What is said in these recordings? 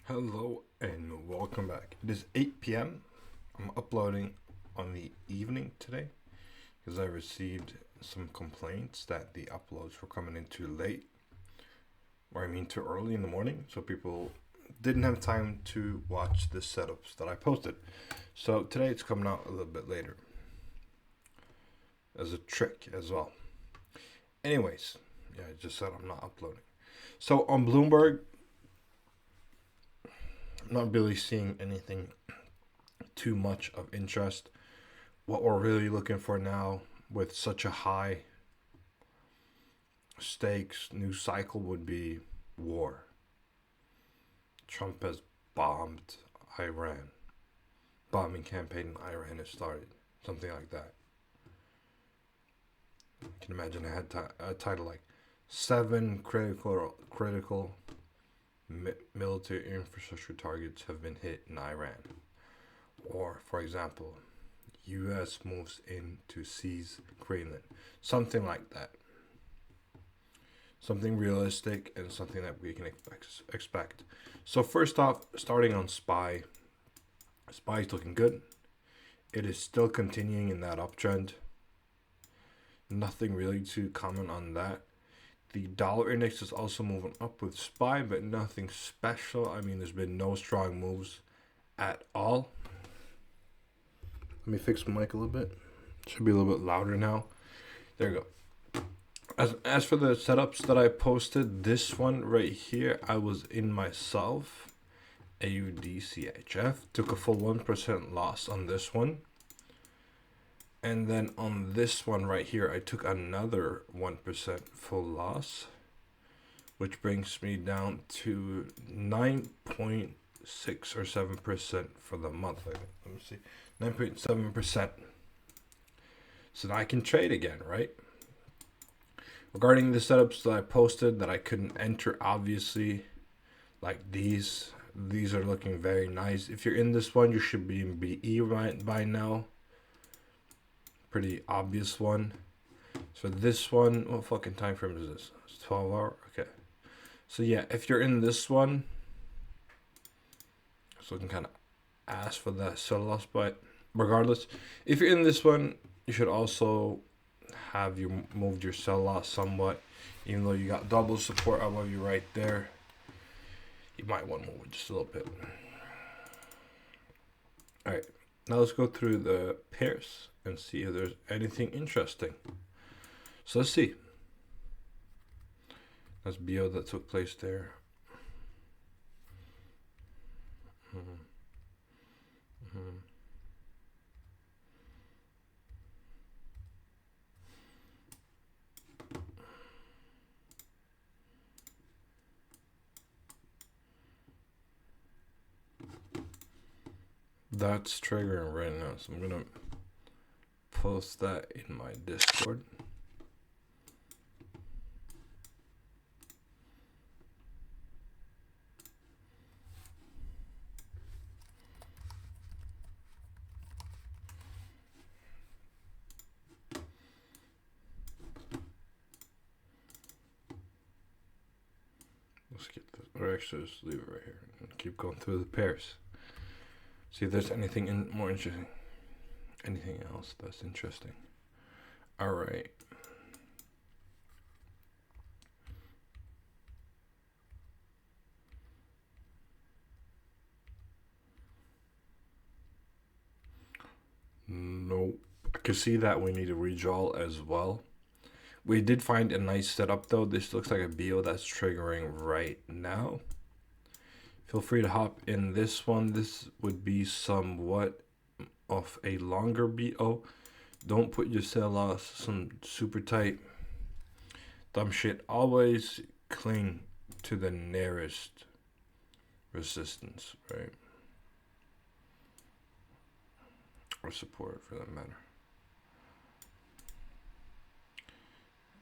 Hello and welcome back. It is 8 p.m. I'm uploading on the evening today because I received some complaints that the uploads were coming in too late, or I mean too early in the morning, so people didn't have time to watch the setups that I posted. So today it's coming out a little bit later as a trick as well. Anyways, yeah, I just said I'm not uploading. So on Bloomberg, I'm not really seeing anything too much of interest. What we're really looking for now with such a high stakes new cycle would be war. Trump has bombed Iran. Bombing campaign in Iran has started. Something like that. You can imagine I had a title like 7 critical military infrastructure targets have been hit in Iran. Or, for example, U.S. moves in to seize Greenland. Something like that. Something realistic and something that we can expect. So first off, starting on SPY. SPY is looking good. It is still continuing in that uptrend. Nothing really to comment on that. The dollar index is also moving up with SPY, but nothing special. I mean, there's been no strong moves at all. Let me fix my mic a little bit. Should be a little bit louder now. There you go. As for the setups that I posted, this one right here, I was in myself. AUDCHF. Took a full 1% loss on this one. And then on this one right here, I took another 1% full loss, which brings me down to 9.6 or 7% for the month. Let me see. 9.7%. So now I can trade again, right? Regarding the setups that I posted that I couldn't enter, obviously, like these are looking very nice. If you're in this one, you should be in BE right by now. Pretty obvious one. So this one, what fucking time frame is this? It's 12 hour. Okay. So yeah, if you're in this one, so I can kind of ask for that sell loss, but regardless, if you're in this one, you should also have you moved your sell loss somewhat, even though you got double support above you right there. You might want to move it just a little bit. All right, now let's go through the pairs and see if there's anything interesting. So let's see. That's BO that took place there. That's triggering right now, so I'm gonna post that in my Discord. Let's get this, or actually just leave it right here and keep going through the pairs. See if there's anything more interesting. Anything else that's interesting. All right. Nope. I can see that we need a redraw as well. We did find a nice setup though. This looks like a BO that's triggering right now. Feel free to hop in this one. This would be somewhat of a longer BO. Don't put your sell loss some super tight dumb shit. Always cling to the nearest resistance, right? Or support for that matter.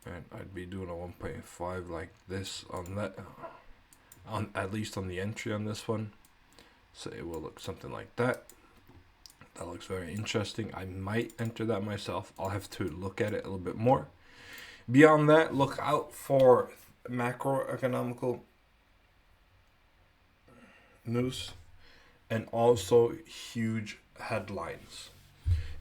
And I'd be doing a 1.5 like this on that, on at least on the entry on this one. So it will look something like that. That looks very interesting. I might enter that myself. I'll have to look at it a little bit more. Beyond that, look out for macroeconomical news, and also huge headlines.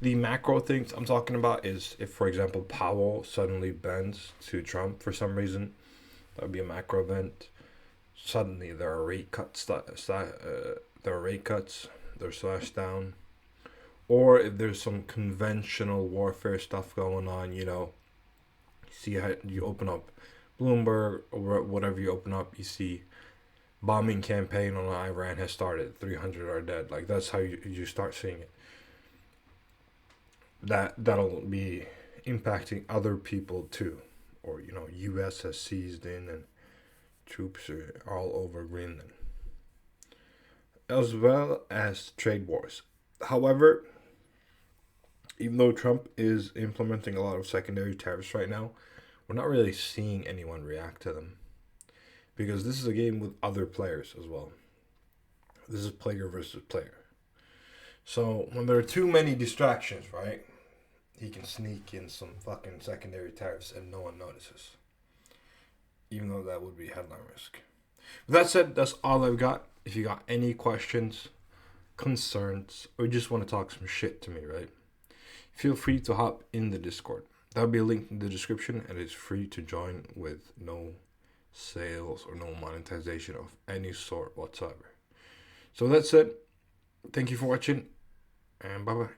The macro things I'm talking about is if, for example, Powell suddenly bends to Trump for some reason, that would be a macro event. Suddenly there are rate cuts. There are rate cuts. They're slashed down. Or if there's some conventional warfare stuff going on, see how you open up Bloomberg or whatever you open up, you see bombing campaign on Iran has started. 300 are dead. Like that's how you start seeing it. That'll be impacting other people too, or U.S. has seized in and troops are all over Greenland, as well as trade wars. However, even though Trump is implementing a lot of secondary tariffs right now, we're not really seeing anyone react to them because this is a game with other players as well. This is player versus player. So when there are too many distractions, right, he can sneak in some fucking secondary tariffs and no one notices. Even though that would be headline risk. With that said, that's all I've got. If you got any questions, concerns, or you just want to talk some shit to me, right? Feel free to hop in the Discord. There'll be a link in the description and it's free to join with no sales or no monetization of any sort whatsoever. So that's it. Thank you for watching and bye bye.